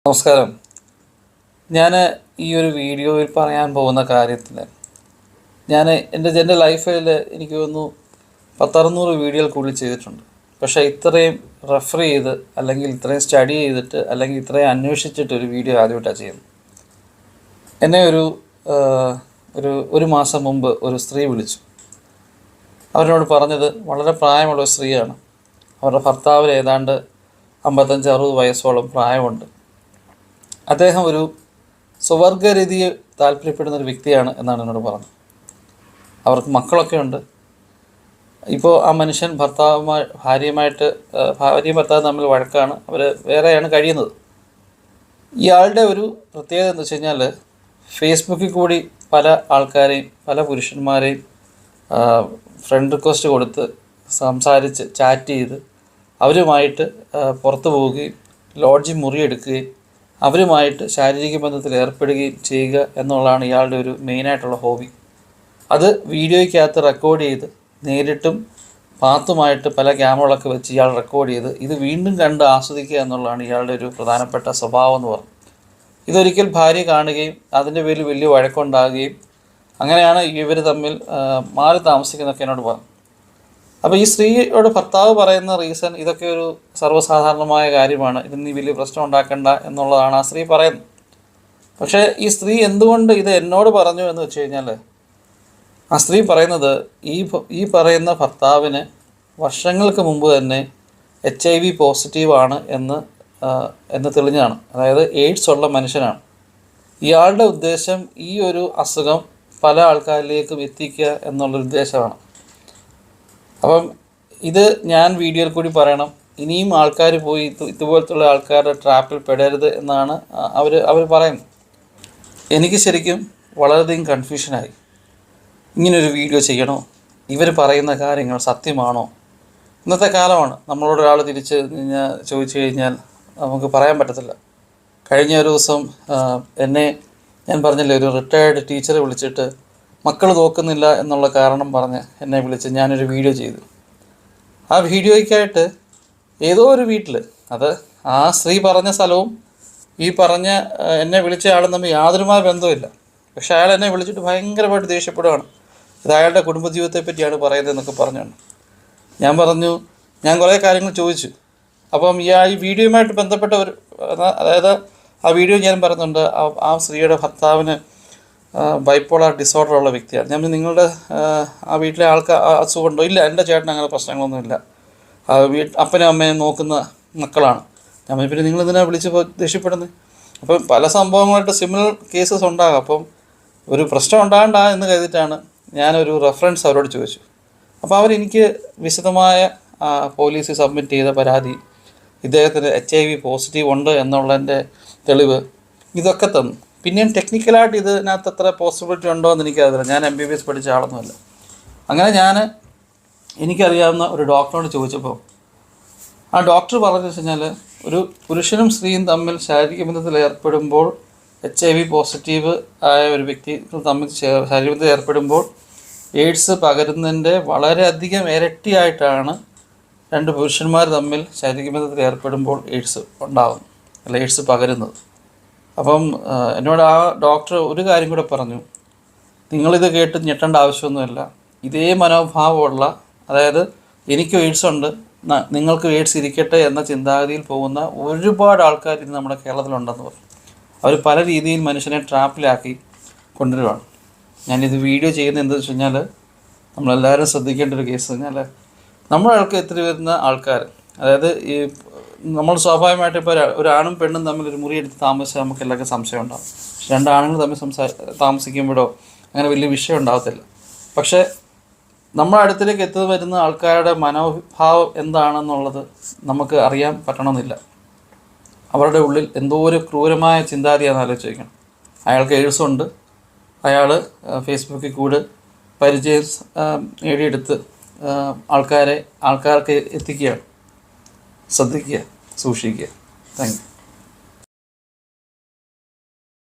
നമസ്കാരം. ഞാൻ ഈ ഒരു വീഡിയോയിൽ പറയാൻ പോകുന്ന കാര്യത്തിൽ എൻ്റെ ലൈഫിൽ എനിക്ക് തോന്നുന്നു 100-600 വീഡിയോയിൽ കൂടുതൽ ചെയ്തിട്ടുണ്ട്. പക്ഷേ ഇത്രയും റെഫർ ചെയ്ത് അല്ലെങ്കിൽ ഇത്രയും സ്റ്റഡി ചെയ്തിട്ട് അല്ലെങ്കിൽ ഇത്രയും അന്വേഷിച്ചിട്ട് ഒരു വീഡിയോ ആദ്യമായിട്ടാണ് ചെയ്യുന്നത്. എന്നെ ഒരു മാസം മുമ്പ് ഒരു സ്ത്രീ വിളിച്ചു. അവരോട് പറഞ്ഞത് വളരെ പ്രായമുള്ള ഒരു സ്ത്രീയാണ്. അവരുടെ ഭർത്താവിന് ഏതാണ്ട് 55-60 വയസ്സോളം പ്രായമുണ്ട്. അദ്ദേഹം ഒരു സ്വവർഗരീതിയെ താല്പര്യപ്പെടുന്നൊരു വ്യക്തിയാണ് എന്നാണ് എന്നോട് പറഞ്ഞത്. അവർക്ക് മക്കളൊക്കെ ഉണ്ട്. ഇപ്പോൾ ആ മനുഷ്യൻ ഭാര്യയും ഭർത്താവും തമ്മിൽ വഴക്കാണ്. അവർ വേറെയാണ് കഴിയുന്നത്. ഇയാളുടെ ഒരു പ്രത്യേകത എന്ന് വെച്ച് കഴിഞ്ഞാൽ ഫേസ്ബുക്കിൽ കൂടി പല ആൾക്കാരെയും പല പുരുഷന്മാരെയും ഫ്രണ്ട് റിക്വസ്റ്റ് കൊടുത്ത് സംസാരിച്ച് ചാറ്റ് ചെയ്ത് അവരുമായിട്ട് പുറത്തു പോവുകയും ലോഡ്ജിൽ മുറിയെടുക്കുകയും അവരുമായിട്ട് ശാരീരിക ബന്ധത്തിൽ ഏർപ്പെടുകയും ചെയ്യുക എന്നുള്ളതാണ് ഇയാളുടെ ഒരു മെയിനായിട്ടുള്ള ഹോബി. അത് വീഡിയോയ്ക്കകത്ത് റെക്കോർഡ് ചെയ്ത് നേരിട്ടും പാത്തുമായിട്ട് പല ക്യാമറകളൊക്കെ വെച്ച് ഇയാൾ റെക്കോർഡ് ചെയ്ത് ഇത് വീണ്ടും കണ്ട് ആസ്വദിക്കുക എന്നുള്ളതാണ് ഇയാളുടെ ഒരു പ്രധാനപ്പെട്ട സ്വഭാവം എന്ന് പറഞ്ഞു. ഇതൊരിക്കൽ ഭാര്യ കാണുകയും അതിൻ്റെ പേരിൽ വലിയ വഴക്കുണ്ടാകുകയും അങ്ങനെയാണ് ഇവർ തമ്മിൽ മാറി താമസിക്കുന്നതൊക്കെ എന്നോട് പറഞ്ഞു. അപ്പോൾ ഈ സ്ത്രീയോട് ഭർത്താവ് പറയുന്ന റീസൺ ഇതൊക്കെ ഒരു സർവ്വസാധാരണമായ കാര്യമാണ്, ഇതിന് വലിയ പ്രശ്നം ഉണ്ടാക്കണ്ട എന്നുള്ളതാണ് ആ സ്ത്രീ പറയുന്നത്. പക്ഷേ ഈ സ്ത്രീ എന്തുകൊണ്ട് ഇത് എന്നോട് പറഞ്ഞു എന്ന് വെച്ച് കഴിഞ്ഞാൽ ആ സ്ത്രീ പറയുന്നത് ഈ പറയുന്ന ഭർത്താവിന് വർഷങ്ങൾക്ക് മുമ്പ് തന്നെ HIV പോസിറ്റീവാണ് എന്ന് തെളിഞ്ഞാണ്. അതായത് എയ്ഡ്സ് ഉള്ള മനുഷ്യനാണ്. ഇയാളുടെ ഉദ്ദേശം ഈ ഒരു അസുഖം പല ആൾക്കാരിലേക്കും എത്തിക്കുക എന്നുള്ളൊരു ഉദ്ദേശമാണ്. അപ്പം ഇത് ഞാൻ വീഡിയോയിൽ കൂടി പറയണം. ഇനിയും ആൾക്കാർ പോയി ഇതുപോലത്തുള്ള ആൾക്കാരുടെ ട്രാപ്പിൽ പെടരുത് എന്നാണ് അവർ പറയുന്നത്. എനിക്ക് ശരിക്കും വളരെയധികം കൺഫ്യൂഷനായി. ഇങ്ങനൊരു വീഡിയോ ചെയ്യണോ? ഇവർ പറയുന്ന കാര്യങ്ങൾ സത്യമാണോ? ഇന്നത്തെ കാലമാണ്. നമ്മളോട് ഒരാൾ തിരിച്ച് ചോദിച്ചു കഴിഞ്ഞാൽ നമുക്ക് പറയാൻ പറ്റത്തില്ല. കഴിഞ്ഞ ഒരു ദിവസം ഞാൻ പറഞ്ഞില്ലേ, ഒരു റിട്ടയേർഡ് ടീച്ചറെ വിളിച്ചിട്ട് മക്കൾ നോക്കുന്നില്ല എന്നുള്ള കാരണം പറഞ്ഞ് എന്നെ വിളിച്ച് ഞാനൊരു വീഡിയോ ചെയ്തു. ആ വീഡിയോയ്ക്കായിട്ട് ഏതോ ഒരു വീട്ടിൽ, അത് ആ സ്ത്രീ പറഞ്ഞ സ്ഥലവും ഈ പറഞ്ഞ എന്നെ വിളിച്ച ആളും തമ്മിൽ യാതൊരുമായ ബന്ധവുമില്ല. പക്ഷേ അയാൾ എന്നെ വിളിച്ചിട്ട് ഭയങ്കരമായിട്ട് ദേഷ്യപ്പെടുകയാണ്. ഇത് അയാളുടെ കുടുംബജീവിതത്തെ പറ്റിയാണ് പറയുന്നതെന്നൊക്കെ പറഞ്ഞാണ്. ഞാൻ പറഞ്ഞു, ഞാൻ കുറേ കാര്യങ്ങൾ ചോദിച്ചു. അപ്പം ഈ വീഡിയോയുമായിട്ട് ബന്ധപ്പെട്ട അതായത് ആ വീഡിയോ ഞാൻ പറയുന്നുണ്ട്, ആ സ്ത്രീയുടെ ഭർത്താവിന് ബൈപ്പോളാർ ഡിസോർഡർ ഉള്ള വ്യക്തിയാണ്. ഞാൻ നിങ്ങളുടെ ആ വീട്ടിലെ ആൾക്ക് അസുഖമുണ്ടോ? ഇല്ല, എൻ്റെ ചേട്ടൻ അങ്ങനെ പ്രശ്നങ്ങളൊന്നുമില്ല, അപ്പനും അമ്മയും നോക്കുന്ന മക്കളാണ്. ഞാൻ പിന്നെ നിങ്ങളെന്തിനാണ് വിളിച്ച് ദേഷ്യപ്പെടുന്നത്? അപ്പം പല സംഭവങ്ങളായിട്ട് സിമിലർ കേസസ് ഉണ്ടാകാം. അപ്പം ഒരു പ്രശ്നം ഉണ്ടാകണ്ട എന്ന് കരുതിയിട്ടാണ് ഞാനൊരു റെഫറൻസ് അവരോട് ചോദിച്ചു. അപ്പോൾ അവരെനിക്ക് വിശദമായ പോലീസിൽ സബ്മിറ്റ് ചെയ്ത പരാതി, ഇദ്ദേഹത്തിന് HIV പോസിറ്റീവ് ഉണ്ട് എന്നുള്ളതിൻ്റെ തെളിവ്, ഇതൊക്കെ തന്നു. പിന്നെയും ടെക്നിക്കലായിട്ട് ഇതിനകത്ത് എത്ര പോസിബിലിറ്റി ഉണ്ടോ എന്ന് എനിക്കറിയില്ല. ഞാൻ MBBS പഠിച്ച ആളൊന്നുമല്ല. അങ്ങനെ എനിക്കറിയാവുന്ന ഒരു ഡോക്ടറോട് ചോദിച്ചപ്പോൾ ആ ഡോക്ടർ പറഞ്ഞു വെച്ച് കഴിഞ്ഞാൽ, ഒരു പുരുഷനും സ്ത്രീയും തമ്മിൽ ശാരീരിക ബന്ധത്തിൽ ഏർപ്പെടുമ്പോൾ HIV പോസിറ്റീവ് ആയ ഒരു വ്യക്തി തമ്മിൽ ശാരീരിക ബന്ധത്തിൽ ഏർപ്പെടുമ്പോൾ എയ്ഡ്സ് പകരുന്നതിൻ്റെ വളരെയധികം ഇരട്ടിയായിട്ടാണ് രണ്ട് പുരുഷന്മാർ തമ്മിൽ ശാരീരിക ബന്ധത്തിൽ ഏർപ്പെടുമ്പോൾ എയ്ഡ്സ് ഉണ്ടാകുന്നത്, അല്ല എയ്ഡ്സ് പകരുന്നത്. അപ്പം എന്നോട് ആ ഡോക്ടർ ഒരു കാര്യം കൂടെ പറഞ്ഞു, നിങ്ങളിത് കേട്ട് ഞെട്ടേണ്ട ആവശ്യമൊന്നുമില്ല. ഇതേ മനോഭാവമുള്ള, അതായത് എനിക്ക് എയ്ഡ്സ് ഉണ്ട്, നിങ്ങൾക്ക് എയ്ഡ്സ് ഇരിക്കട്ടെ എന്ന ചിന്താഗതിയിൽ പോകുന്ന ഒരുപാട് ആൾക്കാർ ഇന്ന് നമ്മുടെ കേരളത്തിലുണ്ടെന്ന് പറഞ്ഞു. അവർ പല രീതിയിൽ മനുഷ്യനെ ട്രാപ്പിലാക്കി കൊണ്ടുവരുവാണ്. ഞാനിത് വീഡിയോ ചെയ്യുന്നത് എന്താണെന്ന് വെച്ച് കഴിഞ്ഞാൽ, നമ്മളെല്ലാവരും ശ്രദ്ധിക്കേണ്ട ഒരു കേസ് കഴിഞ്ഞാൽ, നമ്മുടെ എത്തിരി വരുന്ന ആൾക്കാർ, അതായത് ഈ നമ്മൾ സ്വാഭാവികമായിട്ട് ഇപ്പോൾ ഒരു ആണും പെണ്ണും തമ്മിൽ ഒരു മുറിയെടുത്ത് താമസിച്ചാൽ നമുക്ക് എല്ലാവർക്കും സംശയം ഉണ്ടാകും. പക്ഷെ രണ്ട് ആണുങ്ങൾ തമ്മിൽ താമസിക്കുമ്പോഴോ അങ്ങനെ വലിയ വിഷയം ഉണ്ടാകത്തില്ല. പക്ഷേ നമ്മുടെ അടുത്തേക്ക് വരുന്ന ആൾക്കാരുടെ മനോഭാവം എന്താണെന്നുള്ളത് നമുക്ക് അറിയാൻ പറ്റണമെന്നില്ല. അവരുടെ ഉള്ളിൽ എന്തോ ഒരു ക്രൂരമായ ചിന്താഗതിയാണെന്ന് ആലോചിക്കണം. അയാൾക്ക് എയ്ഡ്സ് ഉണ്ട്, അയാൾ ഫേസ്ബുക്കിൽ കൂടെ പരിചയം നേടിയെടുത്ത് ആൾക്കാർക്ക് എത്തിക്കുകയാണ്. ശ്രദ്ധിക്കുക, സൂക്ഷിക്കുക. Thank you.